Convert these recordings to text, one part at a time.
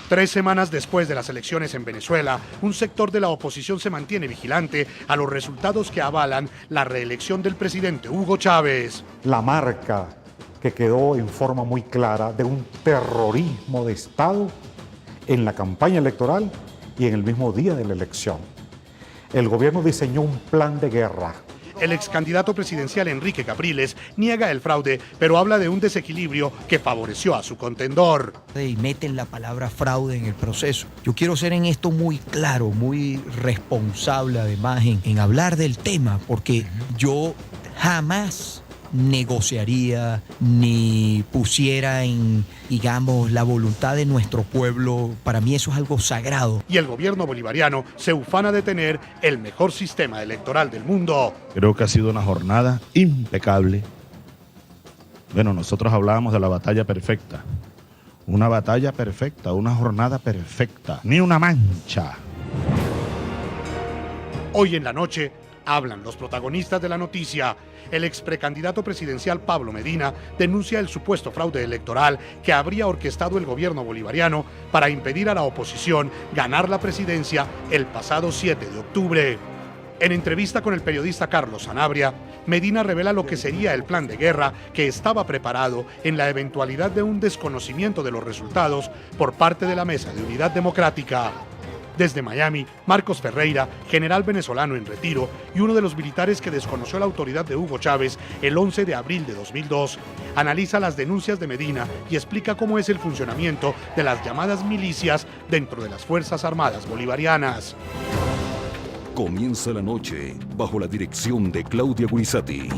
3 semanas después de las elecciones en Venezuela, un sector de la oposición se mantiene vigilante a los resultados que avalan la reelección del presidente Hugo Chávez. La marca que quedó en forma muy clara de un terrorismo de Estado en la campaña electoral y en el mismo día de la elección. El gobierno diseñó un plan de guerra. El ex candidato presidencial Enrique Capriles niega el fraude, pero habla de un desequilibrio que favoreció a su contendor. Y meten la palabra fraude en el proceso. Yo quiero ser en esto muy claro, muy responsable además en hablar del tema, porque yo jamás negociaría ni pusiera en, digamos, la voluntad de nuestro pueblo. Para mí eso es algo sagrado. Y el gobierno bolivariano se ufana de tener el mejor sistema electoral del mundo. Creo que ha sido una jornada impecable. Bueno, nosotros hablábamos de la batalla perfecta. Una batalla perfecta, una jornada perfecta, ni una mancha. Hoy en la noche hablan los protagonistas de la noticia. El ex precandidato presidencial Pablo Medina denuncia el supuesto fraude electoral que habría orquestado el gobierno bolivariano para impedir a la oposición ganar la presidencia el pasado 7 de octubre. En entrevista con el periodista Carlos Sanabria, Medina revela lo que sería el plan de guerra que estaba preparado en la eventualidad de un desconocimiento de los resultados por parte de la Mesa de Unidad Democrática. Desde Miami, Marcos Ferreira, general venezolano en retiro y uno de los militares que desconoció la autoridad de Hugo Chávez el 11 de abril de 2002, analiza las denuncias de Medina y explica cómo es el funcionamiento de las llamadas milicias dentro de las Fuerzas Armadas Bolivarianas. Comienza la noche bajo la dirección de Claudia Gurizati.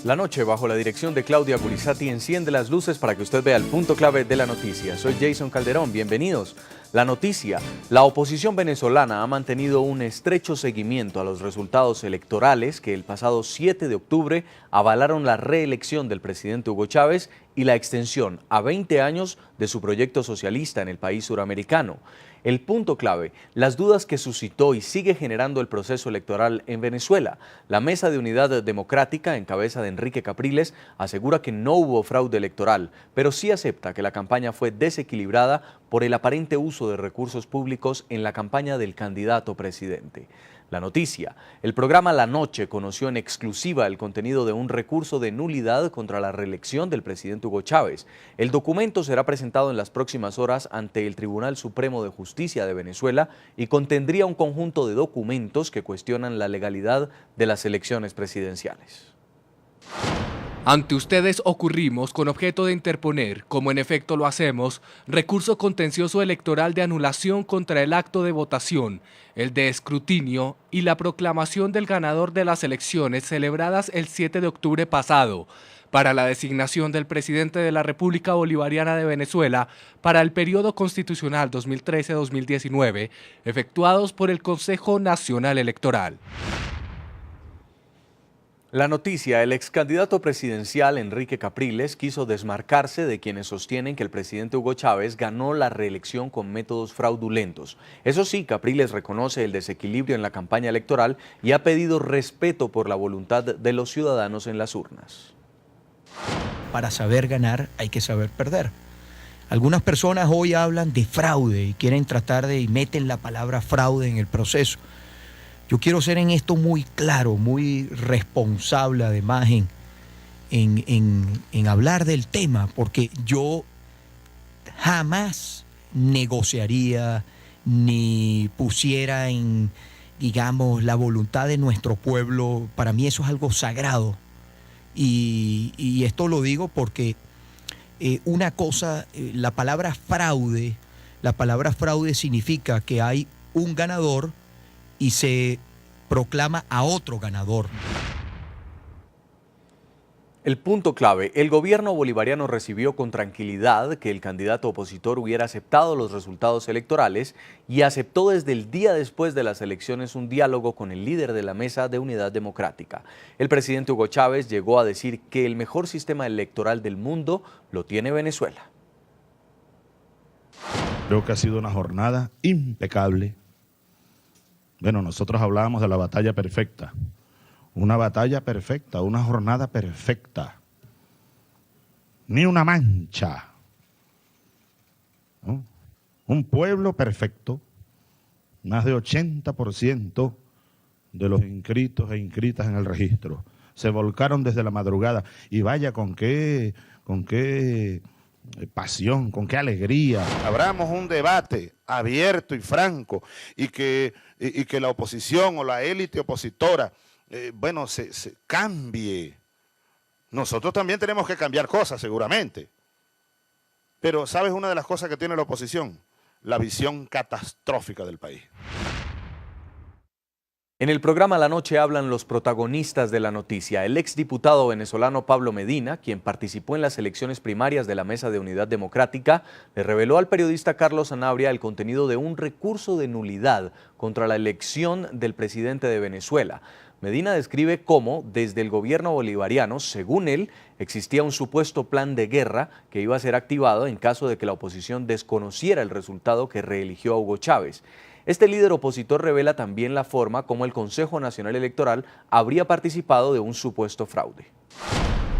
La noche, bajo la dirección de Claudia Gurizati, enciende las luces para que usted vea el punto clave de la noticia. Soy Jason Calderón, bienvenidos. La noticia: la oposición venezolana ha mantenido un estrecho seguimiento a los resultados electorales que el pasado 7 de octubre avalaron la reelección del presidente Hugo Chávez y la extensión a 20 años de su proyecto socialista en el país suramericano. El punto clave: las dudas que suscitó y sigue generando el proceso electoral en Venezuela. La Mesa de Unidad Democrática, en cabeza de Enrique Capriles, asegura que no hubo fraude electoral, pero sí acepta que la campaña fue desequilibrada por el aparente uso de recursos públicos en la campaña del candidato presidente. La noticia: el programa La Noche conoció en exclusiva el contenido de un recurso de nulidad contra la reelección del presidente Hugo Chávez. El documento será presentado en las próximas horas ante el Tribunal Supremo de Justicia de Venezuela y contendría un conjunto de documentos que cuestionan la legalidad de las elecciones presidenciales. Ante ustedes ocurrimos con objeto de interponer, como en efecto lo hacemos, recurso contencioso electoral de anulación contra el acto de votación, el de escrutinio y la proclamación del ganador de las elecciones celebradas el 7 de octubre pasado, para la designación del presidente de la República Bolivariana de Venezuela para el periodo constitucional 2013-2019, efectuados por el Consejo Nacional Electoral. La noticia: el ex candidato presidencial Enrique Capriles quiso desmarcarse de quienes sostienen que el presidente Hugo Chávez ganó la reelección con métodos fraudulentos. Eso sí, Capriles reconoce el desequilibrio en la campaña electoral y ha pedido respeto por la voluntad de los ciudadanos en las urnas. Para saber ganar hay que saber perder. Algunas personas hoy hablan de fraude y quieren tratar de y meten la palabra fraude en el proceso. Yo quiero ser en esto muy claro, muy responsable además en hablar del tema, porque yo jamás negociaría ni pusiera en, digamos, la voluntad de nuestro pueblo. Para mí eso es algo sagrado. Y esto lo digo porque una cosa, la palabra fraude significa que hay un ganador y se proclama a otro ganador. El punto clave: el gobierno bolivariano recibió con tranquilidad que el candidato opositor hubiera aceptado los resultados electorales y aceptó desde el día después de las elecciones un diálogo con el líder de la Mesa de Unidad Democrática. El presidente Hugo Chávez llegó a decir que el mejor sistema electoral del mundo lo tiene Venezuela. Creo que ha sido una jornada impecable. Bueno, nosotros hablábamos de la batalla perfecta. Una batalla perfecta, una jornada perfecta. Ni una mancha. Un pueblo perfecto, más de 80% de los inscritos e inscritas en el registro. Se volcaron desde la madrugada y vaya con qué pasión, con qué alegría. Abramos un debate abierto y franco y que la oposición o la élite opositora, se cambie. Nosotros también tenemos que cambiar cosas seguramente. Pero ¿sabes una de las cosas que tiene la oposición? La visión catastrófica del país. En el programa La Noche hablan los protagonistas de la noticia. El exdiputado venezolano Pablo Medina, quien participó en las elecciones primarias de la Mesa de Unidad Democrática, le reveló al periodista Carlos Sanabria el contenido de un recurso de nulidad contra la elección del presidente de Venezuela. Medina describe cómo, desde el gobierno bolivariano, según él, existía un supuesto plan de guerra que iba a ser activado en caso de que la oposición desconociera el resultado que reeligió a Hugo Chávez. Este líder opositor revela también la forma como el Consejo Nacional Electoral habría participado de un supuesto fraude.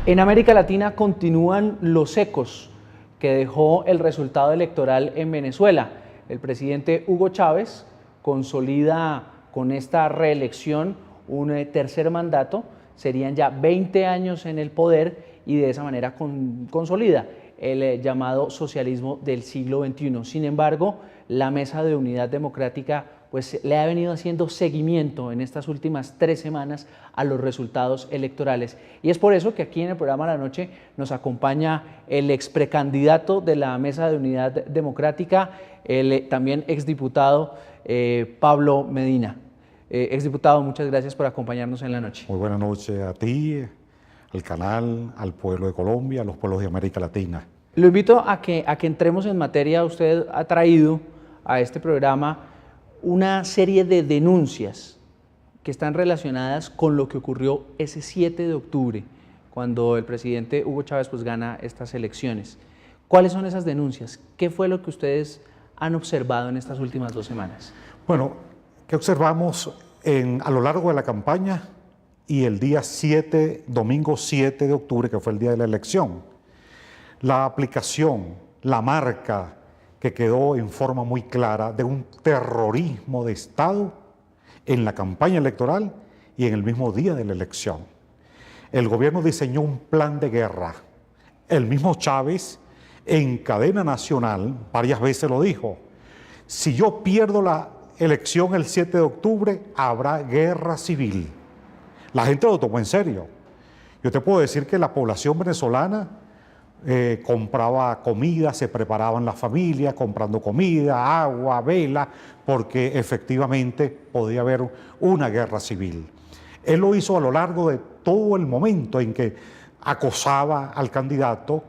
En América Latina continúan los ecos que dejó el resultado electoral en Venezuela. El presidente Hugo Chávez consolida con esta reelección un tercer mandato, serían ya 20 años en el poder y de esa manera consolida el llamado socialismo del siglo XXI. Sin embargo, la Mesa de Unidad Democrática pues le ha venido haciendo seguimiento en estas últimas 3 semanas a los resultados electorales. Y es por eso que aquí en el programa La Noche nos acompaña el exprecandidato de la Mesa de Unidad Democrática, el también exdiputado Pablo Medina. Exdiputado, muchas gracias por acompañarnos en La Noche. Muy buenas noches a ti, al canal, al pueblo de Colombia, a los pueblos de América Latina. Lo invito a que entremos en materia. Usted ha traído a este programa una serie de denuncias que están relacionadas con lo que ocurrió ese 7 de octubre, cuando el presidente Hugo Chávez pues gana estas elecciones. ¿Cuáles son esas denuncias? ¿Qué fue lo que ustedes han observado en estas últimas 2 semanas? Bueno, ¿qué observamos a lo largo de la campaña y el día 7, domingo 7 de octubre, que fue el día de la elección? La aplicación, la marca que quedó en forma muy clara de un terrorismo de Estado en la campaña electoral y en el mismo día de la elección. El gobierno diseñó un plan de guerra. El mismo Chávez, en cadena nacional, varias veces lo dijo: si yo pierdo la elección el 7 de octubre, habrá guerra civil. La gente lo tomó en serio. Yo te puedo decir que la población venezolana compraba comida, se preparaban las familias comprando comida, agua, vela, porque efectivamente podía haber una guerra civil. Él lo hizo a lo largo de todo el momento en que acosaba al candidato.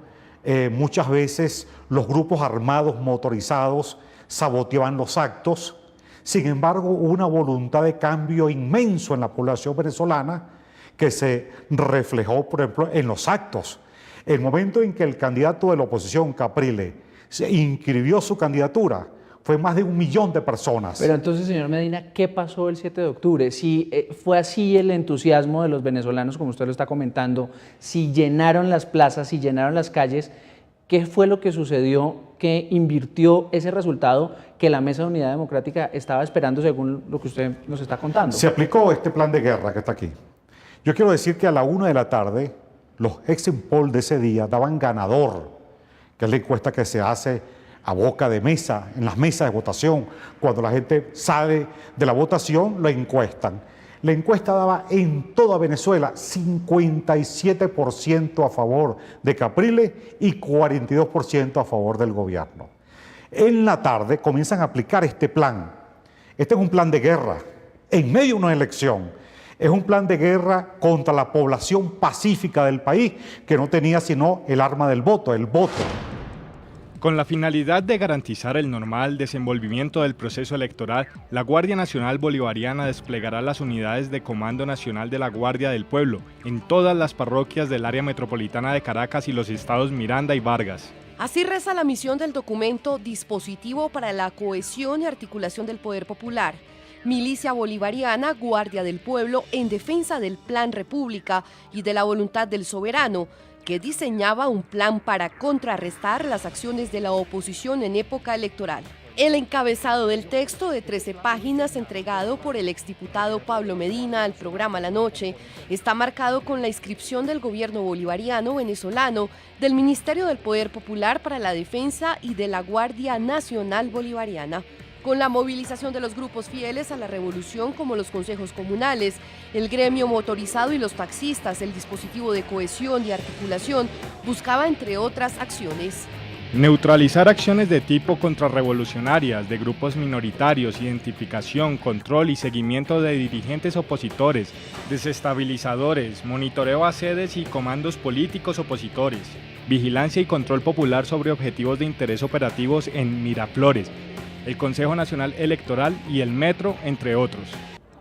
Muchas veces los grupos armados motorizados saboteaban los actos. Sin embargo, hubo una voluntad de cambio inmenso en la población venezolana que se reflejó, por ejemplo, en los actos. El momento en que el candidato de la oposición, Capriles, se inscribió su candidatura, fue más de 1 millón de personas. Pero entonces, señor Medina, ¿qué pasó el 7 de octubre? Si fue así el entusiasmo de los venezolanos, como usted lo está comentando, si llenaron las plazas, si llenaron las calles, ¿qué fue lo que sucedió que invirtió ese resultado que la Mesa de Unidad Democrática estaba esperando, según lo que usted nos está contando? Se aplicó este plan de guerra que está aquí. Yo quiero decir que a la 1 de la tarde, los exit poll de ese día daban ganador, que es la encuesta que se hace a boca de mesa, en las mesas de votación. Cuando la gente sale de la votación, la encuestan. La encuesta daba en toda Venezuela 57% a favor de Capriles y 42% a favor del gobierno. En la tarde comienzan a aplicar este plan. Este es un plan de guerra en medio de una elección. Es un plan de guerra contra la población pacífica del país que no tenía sino el arma del voto, el voto. Con la finalidad de garantizar el normal desenvolvimiento del proceso electoral, la Guardia Nacional Bolivariana desplegará las unidades de Comando Nacional de la Guardia del Pueblo en todas las parroquias del área metropolitana de Caracas y los estados Miranda y Vargas. Así reza la misión del documento Dispositivo para la Cohesión y Articulación del Poder Popular. Milicia Bolivariana, Guardia del Pueblo, en defensa del Plan República y de la voluntad del soberano, que diseñaba un plan para contrarrestar las acciones de la oposición en época electoral. El encabezado del texto de 13 páginas entregado por el exdiputado Pablo Medina al programa La Noche está marcado con la inscripción del gobierno bolivariano venezolano, del Ministerio del Poder Popular para la Defensa y de la Guardia Nacional Bolivariana. Con la movilización de los grupos fieles a la revolución como los consejos comunales, el gremio motorizado y los taxistas, el dispositivo de cohesión y articulación buscaba, entre otras acciones, neutralizar acciones de tipo contrarrevolucionarias de grupos minoritarios, identificación, control y seguimiento de dirigentes opositores, desestabilizadores, monitoreo a sedes y comandos políticos opositores, vigilancia y control popular sobre objetivos de interés operativos en Miraflores, el Consejo Nacional Electoral y el Metro, entre otros.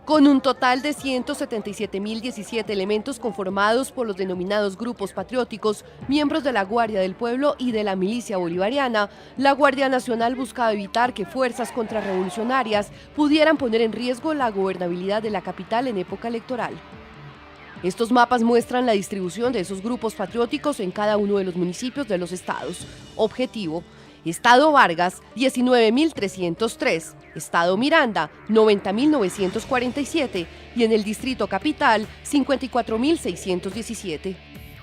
Con un total de 177.017 elementos conformados por los denominados grupos patrióticos, miembros de la Guardia del Pueblo y de la Milicia Bolivariana, la Guardia Nacional buscaba evitar que fuerzas contrarrevolucionarias pudieran poner en riesgo la gobernabilidad de la capital en época electoral. Estos mapas muestran la distribución de esos grupos patrióticos en cada uno de los municipios de los estados. Objetivo: Estado Vargas, 19.303, Estado Miranda, 90.947 y en el Distrito Capital, 54.617.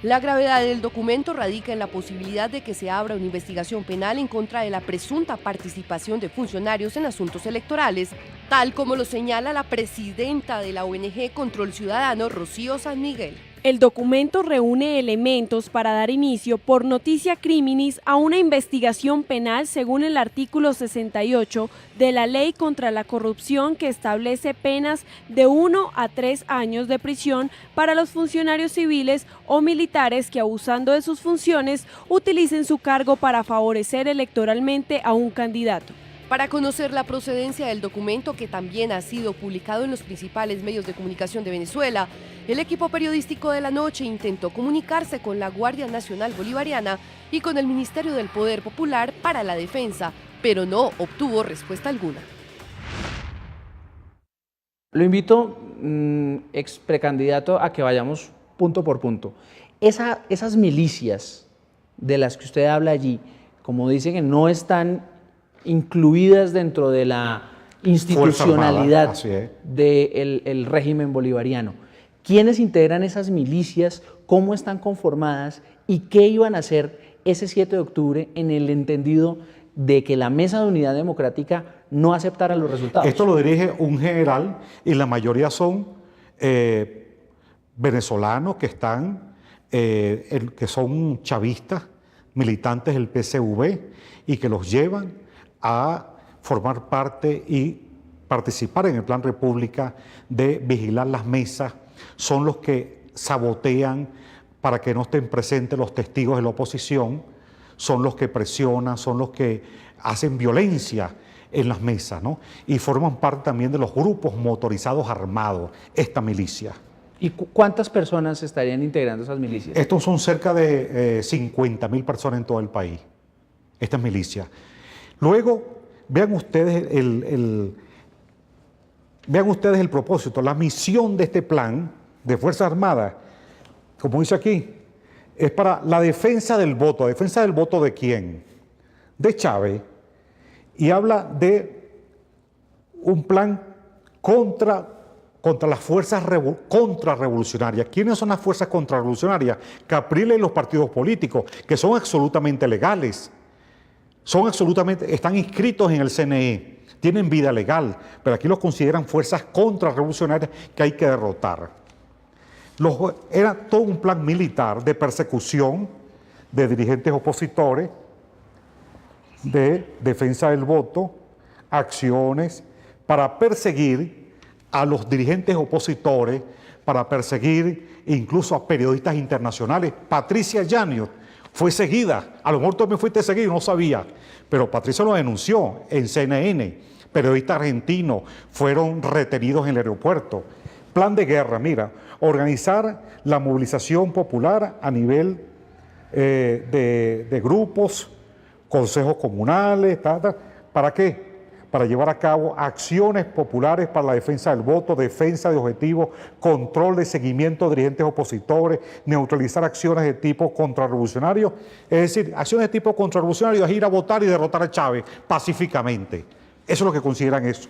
La gravedad del documento radica en la posibilidad de que se abra una investigación penal en contra de la presunta participación de funcionarios en asuntos electorales, tal como lo señala la presidenta de la ONG Control Ciudadano, Rocío San Miguel. El documento reúne elementos para dar inicio por noticia criminis a una investigación penal según el artículo 68 de la Ley contra la Corrupción, que establece penas de 1 a 3 años de prisión para los funcionarios civiles o militares que, abusando de sus funciones, utilicen su cargo para favorecer electoralmente a un candidato. Para conocer la procedencia del documento, que también ha sido publicado en los principales medios de comunicación de Venezuela, el equipo periodístico de La Noche intentó comunicarse con la Guardia Nacional Bolivariana y con el Ministerio del Poder Popular para la Defensa, pero no obtuvo respuesta alguna. Lo invito, ex precandidato, a que vayamos punto por punto. Esas milicias de las que usted habla allí, como dice que no están incluidas dentro de la institucionalidad del régimen bolivariano. ¿Quiénes integran esas milicias? ¿Cómo están conformadas? ¿Y qué iban a hacer ese 7 de octubre en el entendido de que la Mesa de Unidad Democrática no aceptara los resultados? Esto lo dirige un general y la mayoría son venezolanos que son chavistas, militantes del PCV, y que los llevan a formar parte y participar en el Plan República de vigilar las mesas. Son los que sabotean para que no estén presentes los testigos de la oposición, son los que presionan, son los que hacen violencia en las mesas, ¿no? Y forman parte también de los grupos motorizados armados, esta milicia. ¿Y cuántas personas estarían integrando esas milicias? Estos son cerca de 50.000 personas en todo el país, estas milicias. Luego, vean ustedes el propósito, la misión de este plan de Fuerzas Armadas, como dice aquí, es para la defensa del voto. ¿Defensa del voto de quién? De Chávez. Y habla de un plan contra las fuerzas contrarrevolucionarias. ¿Quiénes son las fuerzas contrarrevolucionarias? Capriles y los partidos políticos, que son absolutamente legales. Están inscritos en el CNE, tienen vida legal, pero aquí los consideran fuerzas contrarrevolucionarias que hay que derrotar. Era todo un plan militar de persecución de dirigentes opositores, de defensa del voto, acciones para perseguir a los dirigentes opositores, para perseguir incluso a periodistas internacionales. Patricia Yáñez fue seguida, a lo mejor tú también fuiste seguido, no sabía, pero Patricia lo denunció en CNN. Periodistas argentinos fueron retenidos en el aeropuerto. Plan de guerra, mira, organizar la movilización popular a nivel de grupos, consejos comunales, ¿para qué? para llevar a cabo acciones populares para la defensa del voto, defensa de objetivos, control de seguimiento de dirigentes opositores, neutralizar acciones de tipo contrarrevolucionario. Es decir, acciones de tipo contrarrevolucionario es ir a votar y derrotar a Chávez pacíficamente. Eso es lo que consideran eso.